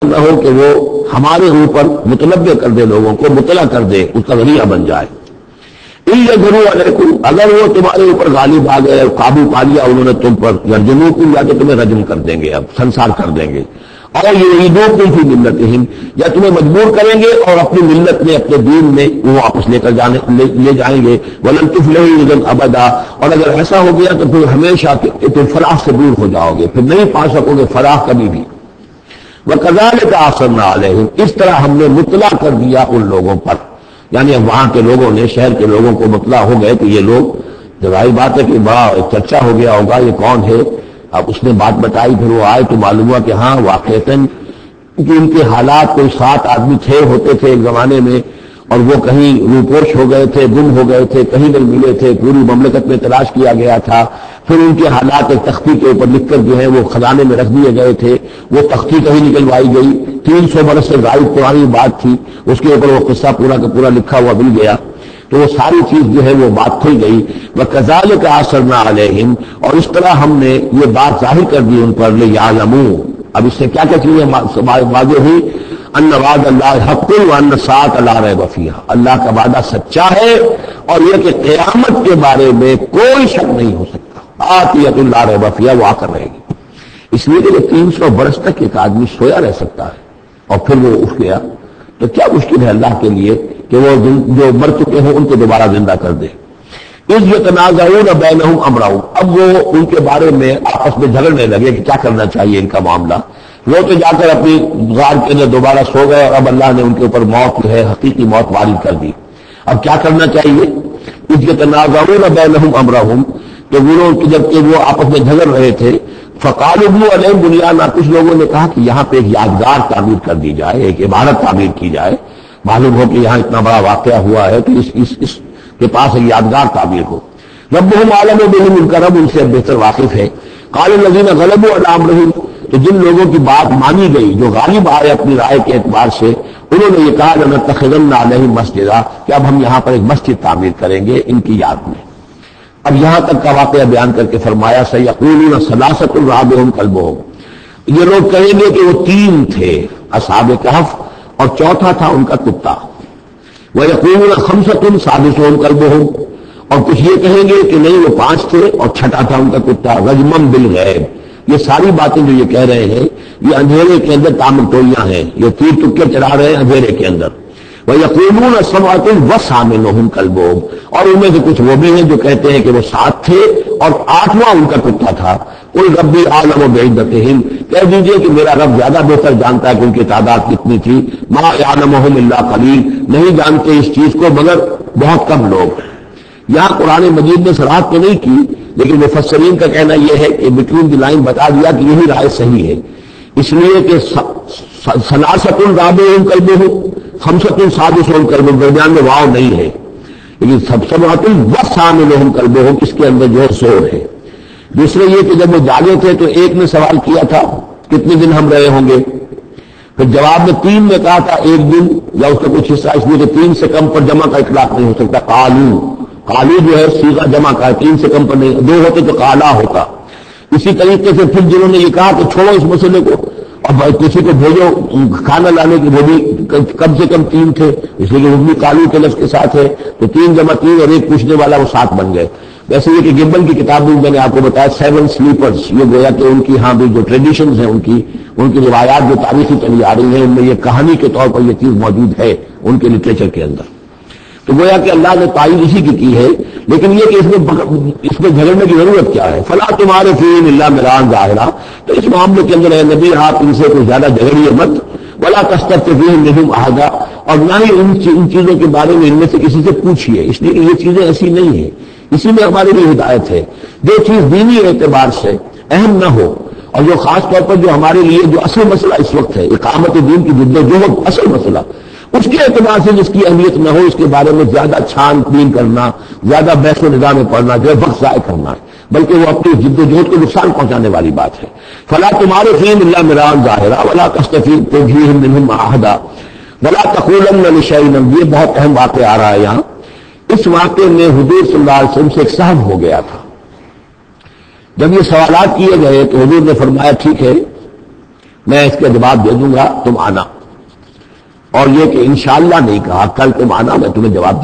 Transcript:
نہ ہو کہ وہ ہمارے اوپر متنبع کر دے، لوگوں کو مطلع کر دے، اس کا ذریعہ بن جائے۔ یظہروا علیکم، اگر وہ تمہارے اوپر غالب آ گئے، قابو پا لیا انہوں نے تم پر، یرجموکم، یا کہ تمہیں رجم کر دیں گے، اب سنسار کر دیں گے، اور یعیدوکم فی ملتہم، یا تمہیں مجبور کریں گے اور اپنی ملت میں، اپنے دین میں وہ واپس لے جائیں گے۔ ولن تفلحوا اذا ابدا، اور اگر ایسا ہو گیا تو پھر ہمیشہ تم فلاح سے دور ہو جاؤ گے، پھر نہیں پا سکو گے فلاح کبھی بھی۔ وَكَذَلِكَ أَعْثَرْنَا عَلَيْهِمْ، اس طرح ہم نے مطلع کر دیا ان لوگوں پر، یعنی اب وہاں کے لوگوں نے، شہر کے لوگوں کو مطلع ہو گئے کہ یہ لوگ، ظاہر بات ہے کہ بڑا چرچا ہو گیا ہوگا یہ کون ہے۔ اب اس نے بات بتائی، پھر وہ آئے تو معلوم ہوا کہ ہاں واقعتاً کہ ان کے حالات، کوئی 7 آدمی ہوتے تھے ایک زمانے میں، اور وہ کہیں روپوش ہو گئے تھے، گم ہو گئے تھے، کہیں نہیں ملے تھے، پوری مملکت میں تلاش کیا گیا تھا، پھر ان کے حالات ایک تختی کے اوپر لکھ کر جو ہے وہ خزانے میں رکھ دیے گئے تھے، وہ تختی کہیں نکلوائی گئی، 300 برس سے زائد پرانی بات تھی، اس کے اوپر وہ قصہ پورا کا پورا لکھا ہوا مل گیا، تو وہ ساری چیز جو ہے وہ بات کھل گئی۔ وَكَذَلِكَ أَعْثَرْنَا عَلَيْهِمْ، اور اس طرح ہم نے یہ بات ظاہر کر دی ان پر، لِيَعْلَمُوا، اب اس سے کیا کیا چیزیں واضح ہوئی؟ ان وعد اللہ حق وان الساعۃ لا ریب فیہا، اللہ کا وعدہ سچا ہے، اور یہ کہ قیامت کے بارے میں کوئی شک نہیں ہو سکتا، آتیۃ لا ریب فیہا، وہ آ کر رہے گی۔ اس لیے کہ 300 برس تک ایک آدمی سویا رہ سکتا ہے اور پھر وہ اٹھ گیا، تو کیا مشکل ہے اللہ کے لیے کہ وہ جو مر چکے ہوں ان کو دوبارہ زندہ کر دے۔ اذ یتنازعون بینہم امرہم، اب وہ ان کے بارے میں آپس میں جھگڑنے لگے کہ کیا کرنا چاہیے ان کا معاملہ۔ وہ تو جا کر اپنی غار کے اندر دوبارہ سو گئے، اور اب اللہ نے ان کے اوپر موت جو ہے حقیقی موت وارد کر دی۔ اب کیا کرنا چاہیے؟ اذ یتنازعون بینہم امرہم، تو جبکہ وہ آپس میں جھگڑ رہے تھے، فقالوا ابنوا علیہم بنیانا، کچھ لوگوں نے کہا کہ یہاں پہ ایک یادگار تعمیر کر دی جائے، ایک عمارت تعمیر کی جائے، معلوم ہو کہ یہاں اتنا بڑا واقعہ ہوا ہے کہ اس کے پاس ایک یادگار تعمیر ہو۔ ربہم عالم بہم، ان کا رب ان سے بہتر واقف ہے۔ قال الذین غلبوا علی امرہم، تو جن لوگوں کی بات مانی گئی، جو غالب آئے اپنی رائے کے اعتبار سے، انہوں نے یہ کہا لنتخذن علیہم مسجدا، کہ اب ہم یہاں پر ایک مسجد تعمیر کریں گے ان کی یاد میں۔ اب یہاں تک کا واقعہ بیان کر کے فرمایا سیقولون ثلاثۃ رابعہم کلبہم، یہ لوگ کہیں گے کہ وہ 3 تھے اصحاب کہف، اور چوتھا تھا ان کا کتا۔ وَيَقُولُونَ خَمْسَةٌ سَادِسُهُمْ كَلْبُهُمْ، اور کچھ یہ کہیں گے کہ نہیں وہ 5 تھے اور چھٹا تھا ان کا کتا، رجمًا بالغیب۔ یہ ساری باتیں جو یہ کہہ رہے ہیں یہ اندھیرے کے اندر تامل ٹولیاں ہیں، یہ تیر تکے چلا رہے ہیں اندھیرے کے اندر۔ وَيَقُولُونَ سَبْعَةٌ وَثَامِنُهُمْ كَلْبُهُمْ، اور ان میں سے کچھ وہ بھی ہیں جو کہتے ہیں کہ وہ 7 تھے اور 8واں ان کا کتا تھا۔ قُلْ رَبِّي أَعْلَمُ بِعِدَّتِهِمْ، کہہ دیجئے کہ میرا رب زیادہ بہتر جانتا ہے کہ ان کی تعداد کتنی تھی۔ مَا يَعْلَمُهُمْ إِلَّا قَلِيلٌ، نہیں جانتے اس چیز کو مگر بہت کم لوگ۔ یہاں قرآن مجید نے صراحت تو نہیں کی، لیکن مفسرین کا کہنا یہ ہے کہ بٹوین دی لائن بتا دیا کہ یہی رائے صحیح ہے، اس لیے کہ ثلاثۃ رابعہم کلبہم، خمسۃ سادسہم کلبہم، درمیان میں واو نہیں ہے، لیکن سبعۃ وثامنہم کلبہم اس کے اندر جو ہے زور ہے۔ دوسرے یہ کہ جب وہ جاگے تھے تو ایک نے سوال کیا تھا کتنے دن ہم رہے ہوں گے، پھر جواب میں 3 نے کہا تھا 1 دن یا اس کا کچھ حصہ، اس لیے کہ 3 سے کم پر جمع کا اطلاق نہیں ہو سکتا۔ قالو جو ہے صیغہ جمع کا ہے، 3 سے کم پر نہیں، 2 ہوتے تو قالا ہوتا۔ اسی طریقے سے پھر جنہوں نے یہ کہا کہ چھوڑو اس مسئلے کو اور کسی کو بھیجو کھانا لانے کی، وہ بھی کم سے کم 3 تھے، اس لیے کہ وہ بھی قالو کے لفظ کے ساتھ ہے، تو 3 جمع 3 اور ایک پوچھنے والا، وہ 7 بن گئے۔ ویسے یہ کہ گبل کی کتاب میں میں نے آپ کو بتایا 7 سلیپرز، یہ گویا کہ ان کی ہاں بھی جو ٹریڈیشنز ہیں ان کی روایات جو تاریخی چلی آ رہی ہیں، ان میں یہ کہانی کے طور پر یہ چیز موجود ہے ان کے لٹریچر کے اندر، تو گویا کہ اللہ نے تائید اسی کی ہے۔ لیکن یہ کہ اس میں جھگڑنے کی ضرورت کیا ہے؟ فلا تمہارے فیہم الا مران ظاہرا، تو اس معاملے کے اندر اے نبی آپ ان سے کوئی زیادہ جھگڑیے مت، ولا تستفتح فیہم منہم احدا، اور نہ ہی ان چیزوں کے بارے میں ان میں سے کسی سے پوچھیے، اس لیے کہ یہ چیزیں ایسی نہیں ہیں، اسی میں ہمارے لیے ہدایت ہے۔ جو چیز دینی اعتبار سے اہم نہ ہو، اور جو خاص طور پر جو ہمارے لیے جو اصل مسئلہ اس وقت ہے اقامت دین کی جدوجہد، اصل مسئلہ، اس کے اعتبار سے جس کی اہمیت نہ ہو اس کے بارے میں زیادہ چھان بین کرنا، زیادہ بحث و نظام میں پڑھنا جو ہے وقت ضائع کرنا ہے، بلکہ وہ اپنی جد و جہد کو نقصان پہنچانے والی بات ہے۔ فلا تمہارے فیہم الا مران ظاہرا ولا تستفتح فیہم منہم احدا ولا تقولن لشیء، یہ بہت اہم واقعہ آ رہا ہے یہاں۔ اس واقعے میں حضور صلی اللہ علیہ وسلم سے ایک سہو ہو گیا تھا۔ جب یہ سوالات کیے گئے تو حضور نے فرمایا ٹھیک ہے، میں اس کا جواب دے دوں گا، تم آنا. اور یہ کہ انشاءاللہ نہیں کہا، کل تم آنا میں تمہیں جواب دے